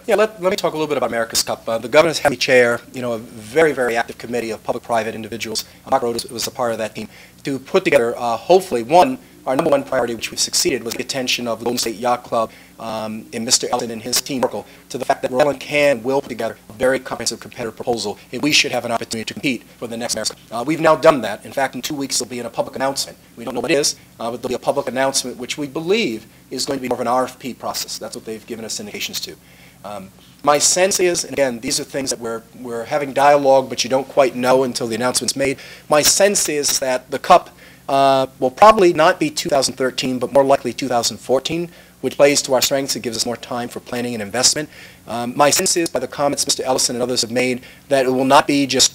Yeah, let me talk a little bit about America's Cup. The governor's heavy chair, a very, very active committee of public-private individuals. Rhode was a part of that team to put together, hopefully, our number one priority, which we've succeeded, was the attention of the Golden State Yacht Club and Mr. Ellison and his team to the fact that Rhode Island can and will put together a very comprehensive competitive proposal, and we should have an opportunity to compete for the next America's Cup. We've now done that. In fact, in 2 weeks, there'll be a public announcement. We don't know what it is, but there'll be a public announcement, which we believe is going to be more of an RFP process. That's what they've given us indications to. My sense is, and again, these are things that we're having dialogue, but you don't quite know until the announcement's made. My sense is that the Cup will probably not be 2013, but more likely 2014, which plays to our strengths. It gives us more time for planning and investment. My sense is, by the comments Mr. Ellison and others have made, that it will not be just,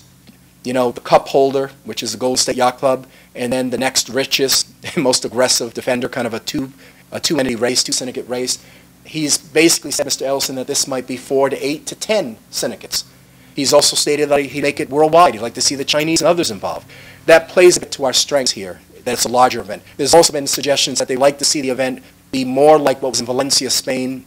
the cup holder, which is the Golden State Yacht Club, and then the next richest, most aggressive defender, kind of a two-entity race, two-syndicate race. He's basically said, Mr. Ellison, that this might be 4 to 8 to 10 syndicates. He's also stated that he'd make it worldwide. He'd like to see the Chinese and others involved. That plays to our strengths here, that it's a larger event. There's also been suggestions that they'd like to see the event be more like what was in Valencia, Spain,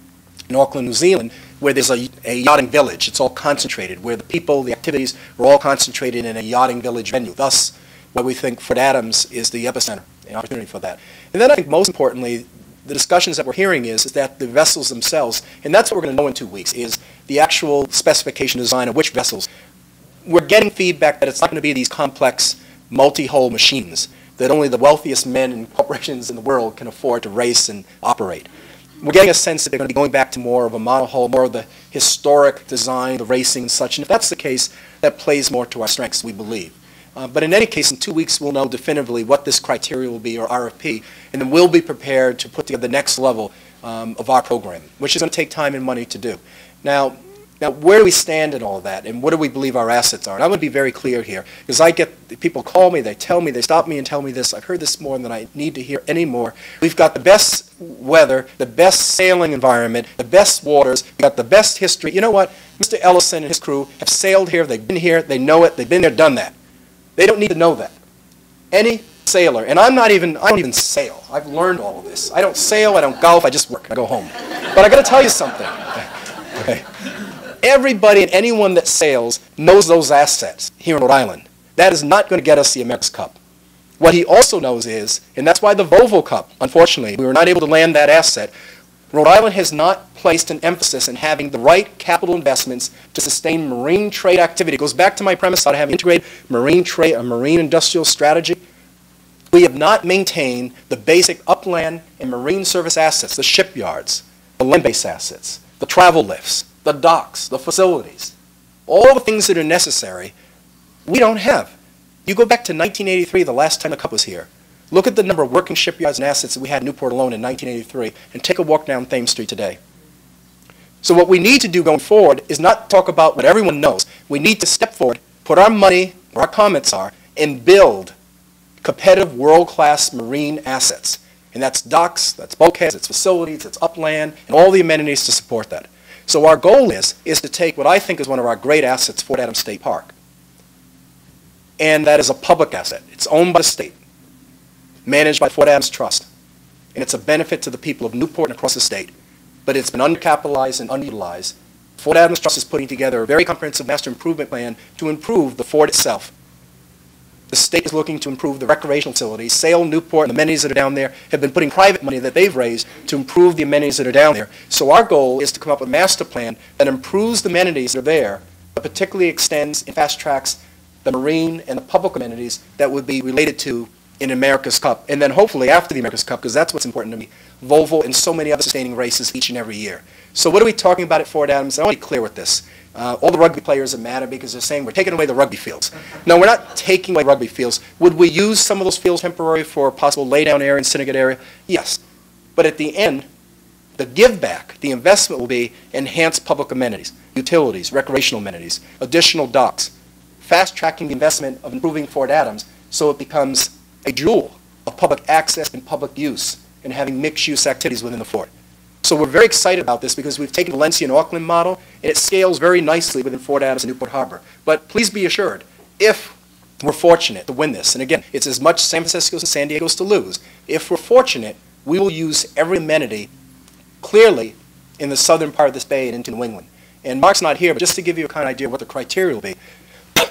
and Auckland, New Zealand, where there's a yachting village. It's all concentrated, where the people, the activities are all concentrated in a yachting village venue. Thus, why we think Fort Adams is the epicenter, an opportunity for that. And then I think most importantly, the discussions that we're hearing is that the vessels themselves, and that's what we're going to know in 2 weeks, is the actual specification design of which vessels. We're getting feedback that it's not going to be these complex multi-hull machines that only the wealthiest men and corporations in the world can afford to race and operate. We're getting a sense that they're going to be going back to more of a monohull, more of the historic design, the racing and such. And if that's the case, that plays more to our strengths, we believe. But in any case, in 2 weeks, we'll know definitively what this criteria will be, or RFP, and then we'll be prepared to put together the next level of our program, which is going to take time and money to do. Now, where do we stand in all of that, and what do we believe our assets are? And I'm going to be very clear here, because I get people call me, they tell me, they stop me and tell me this. I've heard this more than I need to hear anymore. We've got the best weather, the best sailing environment, the best waters, we've got the best history. You know what? Mr. Ellison and his crew have sailed here, they've been here, they know it, they've been there, done that. They don't need to know that. Any sailor, and I don't even sail. I've learned all of this. I don't sail, I don't golf, I just work, I go home. But I got to tell you something. Okay. Everybody and anyone that sails knows those assets here in Rhode Island. That is not going to get us the America's Cup. What he also knows is, and that's why the Volvo Cup, unfortunately, we were not able to land that asset. Rhode Island has not placed an emphasis in having the right capital investments to sustain marine trade activity. It goes back to my premise about having integrated marine trade, a marine industrial strategy. We have not maintained the basic upland and marine service assets, the shipyards, the land-based assets, the travel lifts, the docks, the facilities, all the things that are necessary, we don't have. You go back to 1983, the last time the Cup was here. Look at the number of working shipyards and assets that we had in Newport alone in 1983, and take a walk down Thames Street today. So what we need to do going forward is not talk about what everyone knows. We need to step forward, put our money where our comments are, and build competitive world-class marine assets. And that's docks, that's bulkheads, it's facilities, it's upland, and all the amenities to support that. So our goal is to take what I think is one of our great assets, Fort Adams State Park. And that is a public asset. It's owned by the state, managed by Fort Adams Trust. And it's a benefit to the people of Newport and across the state. But it's been undercapitalized and underutilized. Fort Adams Trust is putting together a very comprehensive master improvement plan to improve the fort itself. The state is looking to improve the recreational facilities. Sail, Newport, and the amenities that are down there have been putting private money that they've raised to improve the amenities that are down there. So our goal is to come up with a master plan that improves the amenities that are there, but particularly extends and fast tracks the marine and the public amenities that would be related to in America's Cup, and then hopefully after the America's Cup, because that's what's important to me, Volvo and so many other sustaining races each and every year. So what are we talking about at Fort Adams? I want to be clear with this. All the rugby players are mad because they're saying we're taking away the rugby fields. No, we're not taking away rugby fields. Would we use some of those fields temporarily for a possible laydown area and syndicate area? Yes. But at the end, the give back, the investment will be enhanced public amenities, utilities, recreational amenities, additional docks, fast tracking the investment of improving Fort Adams so it becomes a jewel of public access and public use and having mixed-use activities within the fort. So we're very excited about this because we've taken the Valencia and Auckland model, and it scales very nicely within Fort Adams and Newport Harbor. But please be assured, if we're fortunate to win this, and again, it's as much San Francisco's and San Diego's to lose, if we're fortunate, we will use every amenity clearly in the southern part of this bay and into New England. And Mark's not here, but just to give you a kind of idea of what the criteria will be,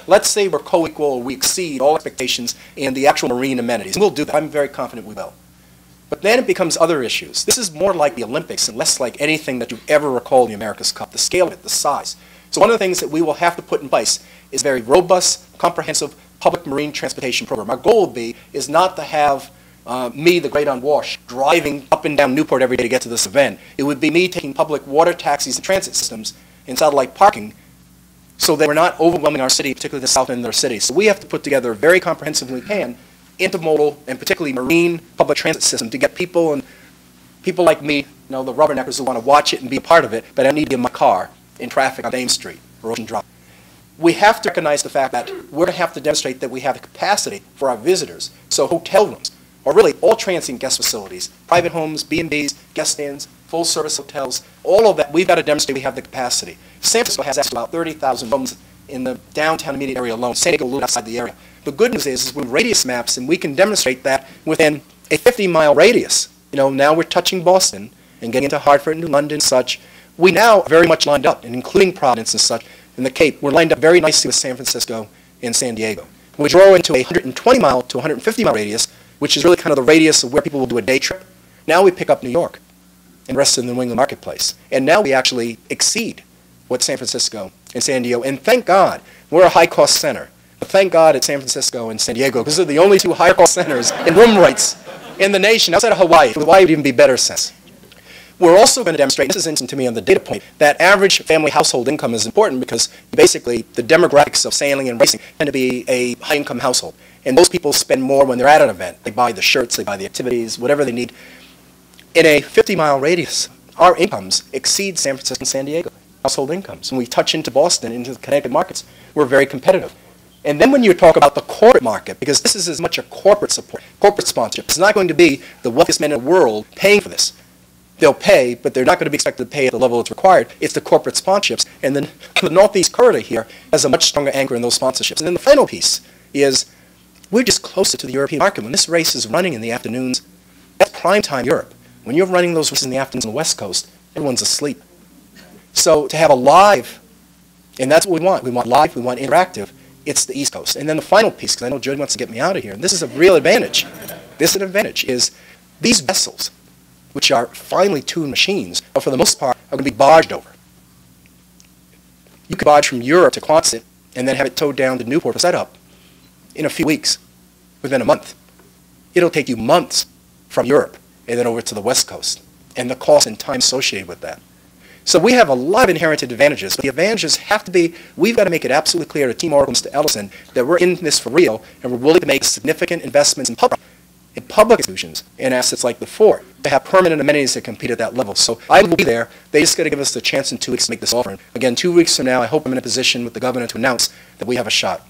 let's say we're co-equal or we exceed all expectations in the actual marine amenities. And we'll do that. I'm very confident we will. But then it becomes other issues. This is more like the Olympics and less like anything that you ever recall in the America's Cup, the scale of it, the size. So one of the things that we will have to put in place is a very robust, comprehensive public marine transportation program. Our goal would be is not to have me, the great unwashed, driving up and down Newport every day to get to this event. It would be me taking public water taxis and transit systems and satellite parking so that we're not overwhelming our city, particularly the south end of our city. So we have to put together a very comprehensively can intermodal and particularly marine public transit system to get people and people like me, the rubberneckers who want to watch it and be a part of it, but I need to be in my car in traffic on Thames Street or Ocean Drive. We have to recognize the fact that we're going to have to demonstrate that we have the capacity for our visitors. So hotel rooms, or really all transient guest facilities, private homes, B&Bs, guest inns, full-service hotels, all of that, we've got to demonstrate we have the capacity. San Francisco has about 30,000 rooms in the downtown immediate area alone. San Diego a little outside the area. The good news is with radius maps, and we can demonstrate that within a 50-mile radius. Now we're touching Boston and getting into Hartford and London and such. We now are very much lined up, and including Providence and such, in the Cape, we're lined up very nicely with San Francisco and San Diego. We draw into a 120-mile to 150-mile radius, which is really kind of the radius of where people will do a day trip. Now we pick up New York and the rest of the New England marketplace. And now we actually exceed what San Francisco and San Diego, and thank God, we're a high-cost center. But thank God it's San Francisco and San Diego, because they're the only two higher-cost centers in room rates in the nation, outside of Hawaii. Hawaii would even be better sense. We're also going to demonstrate, this is interesting to me on the data point, that average family household income is important because basically the demographics of sailing and racing tend to be a high-income household. And those people spend more when they're at an event. They buy the shirts, they buy the activities, whatever they need. In a 50-mile radius, our incomes exceed San Francisco and San Diego household incomes. When we touch into Boston, into the Connecticut markets, we're very competitive. And then when you talk about the corporate market, because this is as much a corporate support, corporate sponsorship, it's not going to be the wealthiest men in the world paying for this. They'll pay, but they're not going to be expected to pay at the level that's required. It's the corporate sponsorships. And then the Northeast Corridor here has a much stronger anchor in those sponsorships. And then the final piece is we're just closer to the European market. When this race is running in the afternoons, that's prime time Europe. When you're running those races in the afternoons on the West Coast, everyone's asleep. So to have a live, and that's what we want. We want live, we want interactive. It's the East Coast. And then the final piece, because I know Jody wants to get me out of here, and this is a real advantage. This is an advantage, is these vessels, which are finely tuned machines, but for the most part are going to be barged over. You could barge from Europe to Quonset and then have it towed down to Newport for setup in a few weeks, within a month. It'll take you months from Europe and then over to the West Coast, and the cost and time associated with that. So we have a lot of inherited advantages, but the advantages have to be, we've got to make it absolutely clear to Team Oracle and Mr. Ellison that we're in this for real, and we're willing to make significant investments in public institutions and assets like the Fort to have permanent amenities that compete at that level. So I will be there. They just got to give us the chance in 2 weeks to make this offer. Again, 2 weeks from now, I hope I'm in a position with the governor to announce that we have a shot.